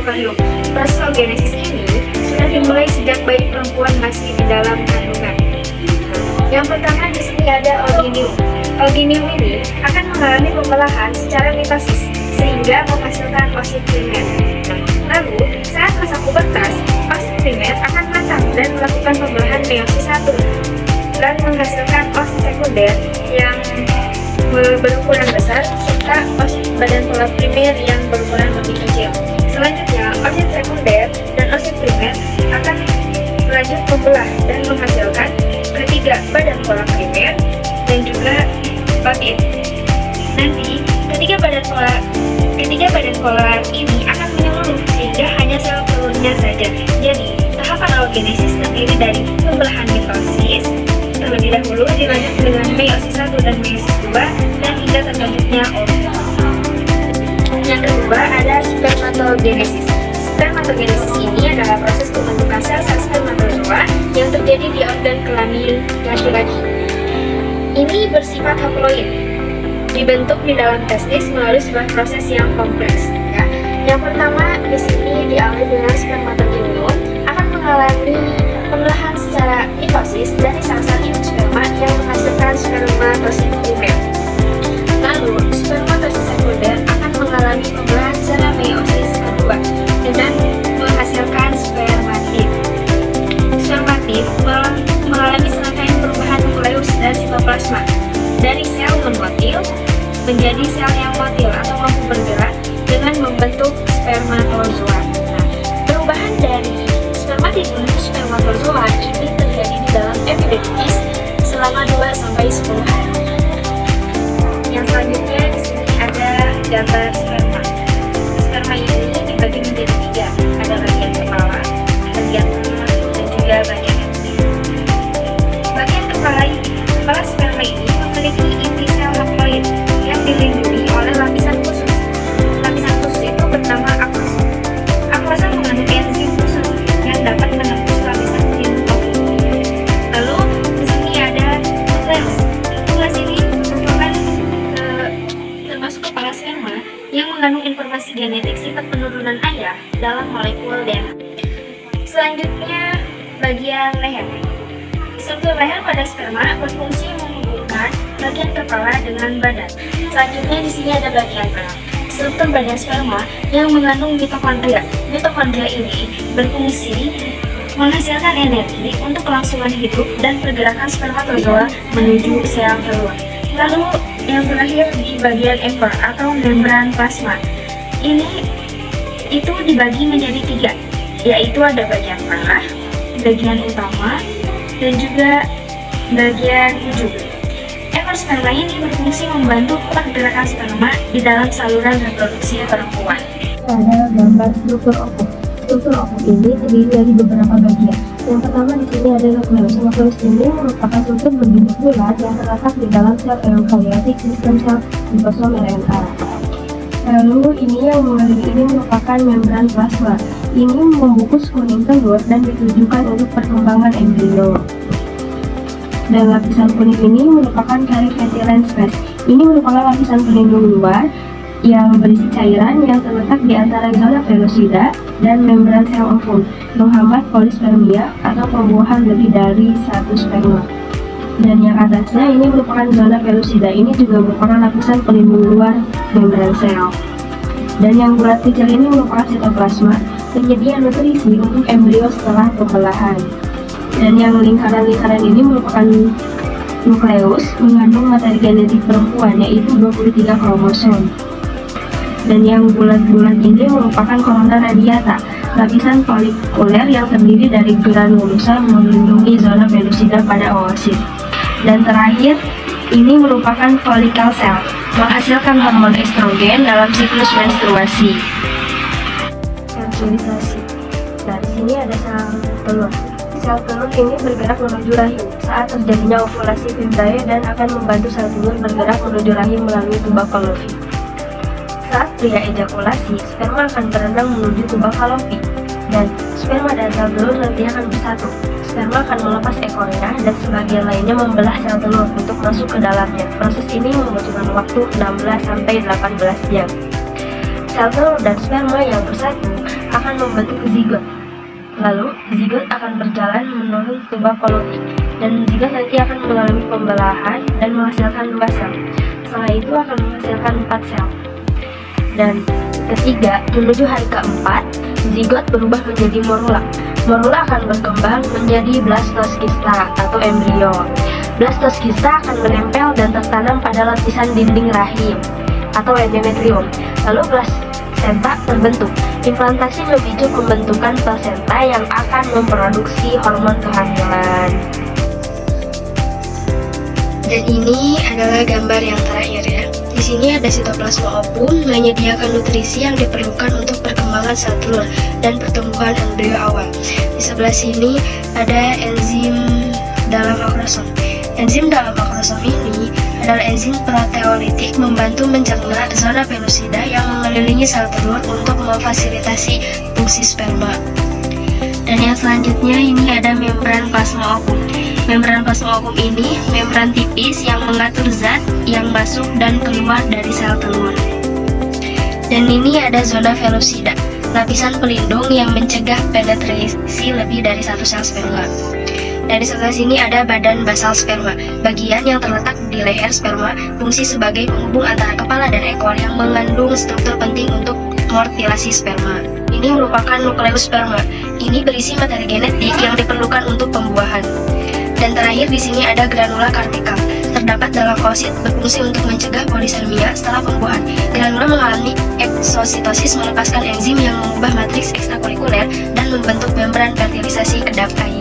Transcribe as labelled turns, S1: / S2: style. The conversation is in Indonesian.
S1: makhluk. Proses oogenesis ini sudah dimulai sejak bayi perempuan masih di dalam kandungan. Yang pertama di sini ada oogynium. Oogynium ini akan mengalami pembelahan secara mitosis sehingga menghasilkan oosit primer. Lalu, saat masa pubertas, oosit primer akan matang dan melakukan pembelahan meiosis 1 dan menghasilkan oosit sekunder yang berukuran besar serta oosit badan pola primer yang berukuran lebih kecil. Selanjutnya, oosit sekunder dan oosit primer akan lanjut membelah dan menghasilkan ketiga badan pola primer dan juga batin. Nanti ketiga badan pola ini akan menyeluruh sehingga hanya sel telurnya saja. Jadi tahapan oogenesis terdiri dari pembelahan mitosis terlebih dahulu, dilanjut dengan meiosis 1 dan meiosis 2 dan hingga terbentuknya ovum. Yang kedua ada spermatogenesis. Spermatogenesis ini adalah proses pembentukan sel-sel spermatozoa yang terjadi di organ kelamin laki-laki. Ini bersifat haploid, dibentuk di dalam testis melalui sebuah proses yang kompleks. Ya. Yang pertama di sini diawali dengan spermatogenesis akan mengalami pembelahan secara mitosis dari sel-sel induk sperma yang menghasilkan spermatosit primer. Lalu spermatosit sekunder akan mengalami pembelahan secara meiosis kedua dengan menghasilkan spermatid. Spermatid mengalami serangkaian perubahan nukleus dan sitoplasma dari sel non-motil menjadi sel yang motil atau mampu bergerak dengan membentuk spermatozoa. Nah, perubahan dari spermatid menuju spermatozoa ini terjadi di dalam epidermis selama 2-10 hari. Yang selanjutnya di sini ada gambar sperma. Sperma ini dibagi menjadi 3, ada bagian kepala, bagian tengah, dan juga bagian ekstrim. Bagian kepala sperma ini memiliki inti sel haploid yang dilindungi oleh lapisan khusus. Lapisan khusus itu bernama aklosa. Aklosa mengandung enzim khusus yang dapat menembus lapisan pelindung ovum. Lalu di sini ada nukleus. Nukleus ini merupakan termasuk kepala sperma yang mengandung informasi genetik sifat penurunan ayah dalam molekul DNA. Selanjutnya bagian leher. Struktur leher pada sperma berfungsi menghubungkan bagian kepala dengan badan. Selanjutnya di sini ada bagian perut. Struktur badan sperma yang mengandung mitokondria. Mitokondria ini berfungsi menghasilkan energi untuk kelangsungan hidup dan pergerakan spermatozoa menuju sel telur. Lalu yang terakhir di bagian ekor atau membran plasma. Itu dibagi menjadi 3, yaitu ada bagian tengah, bagian utama, dan juga bagian ujung. Ekor sperma ini berfungsi membantu pergerakan sperma di dalam saluran reproduksi perempuan.
S2: Ada gambar struktur ovum. Struktur ovum ini terdiri dari beberapa bagian. Yang pertama di sini ada nukleus. Nukleus ini merupakan struktur berbentuk bulat yang terletak di dalam sel eukariotik sistem sel ribosom RNA. Lalu ini yang mengelilingi ini merupakan membran plasma. Ini membungkus kuning telur dan ditujukan untuk perkembangan embrio. Dan lapisan kuning ini merupakan cariventine space. Ini merupakan lapisan pelindung luar yang berisi cairan yang terletak di antara zona pelosida dan membran sel ovum, menghambat polispermia atau pembuahan lebih dari 1 sperma. Dan yang atasnya ini merupakan zona pelosida. Ini juga merupakan lapisan pelindung luar membran sel. Dan yang bulat kecil ini merupakan sitoplasma, penyedia nutrisi untuk embrio setelah pembelahan. Dan yang lingkaran-lingkaran ini merupakan nukleus, mengandung materi genetik perempuan, yaitu 23 kromosom. Dan yang bulat-bulat ini merupakan corona radiata, lapisan folikuler yang terdiri dari granulusa melindungi zona pelosida pada oosit. Dan terakhir, ini merupakan follicle cell, menghasilkan hormon estrogen dalam siklus menstruasi. Fertilisasi. Nah, di sini ada sel telur. Sel telur ini bergerak menuju rahim saat terjadinya ovulasi fibroid dan akan membantu sel telur bergerak menuju rahim melalui tuba Fallopi. Saat pria ejakulasi, sperma akan berenang menuju tuba Fallopi dan sperma dan sel telur nantinya akan bersatu. Sperma akan melepas ekornya dan sebagian lainnya membelah sel telur untuk masuk ke dalamnya. Proses ini membutuhkan waktu 16-18 jam. Sel telur dan sperma yang bersatu akan membentuk zigot. Lalu, zigot akan berjalan menurun tuba kolotik, dan zigot nanti akan mengalami pembelahan dan menghasilkan 2 sel. Setelah itu akan menghasilkan 4 sel. Dan ketiga, menuju hari keempat, zigot berubah menjadi morula. Morula akan berkembang menjadi blastoskista atau embrio. Blastoskista akan menempel dan tertanam pada lapisan dinding rahim atau endometrium. Lalu plasenta terbentuk. Implantasi memicu pembentukan plasenta yang akan memproduksi hormon kehamilan.
S1: Dan ini adalah gambar yang terakhir ya. Di sini ada sitoplasma ovum menyediakan nutrisi yang diperlukan untuk perkembangan sel telur dan pertumbuhan embrio awal. Di sebelah sini ada enzim dalam makrosom. Enzim dalam makrosom ini adalah enzim proteolitik membantu mencerna zona pellucida yang mengelilingi sel telur untuk memfasilitasi fungsi sperma. Dan yang selanjutnya ini ada membran plasma ovum. Membran plasma ovum ini membran tipis yang mengatur zat yang masuk dan keluar dari sel telur. Dan ini ada zona pellucida, lapisan pelindung yang mencegah penetrasi lebih dari 1 sel sperma. Dan di sebelah sini ada badan basal sperma, bagian yang terletak di leher sperma, fungsi sebagai penghubung antara kepala dan ekor yang mengandung struktur penting untuk mortilasi sperma. Ini merupakan nukleus sperma. Ini berisi materi genetik yang diperlukan untuk pembuahan. Dan terakhir di sini ada granula kartikal, terdapat dalam oosit, berfungsi untuk mencegah polisemia setelah pembuahan. Granula mengalami eksositosis melepaskan enzim yang mengubah matriks ekstrakurikuler dan membentuk membran fertilisasi kedap air.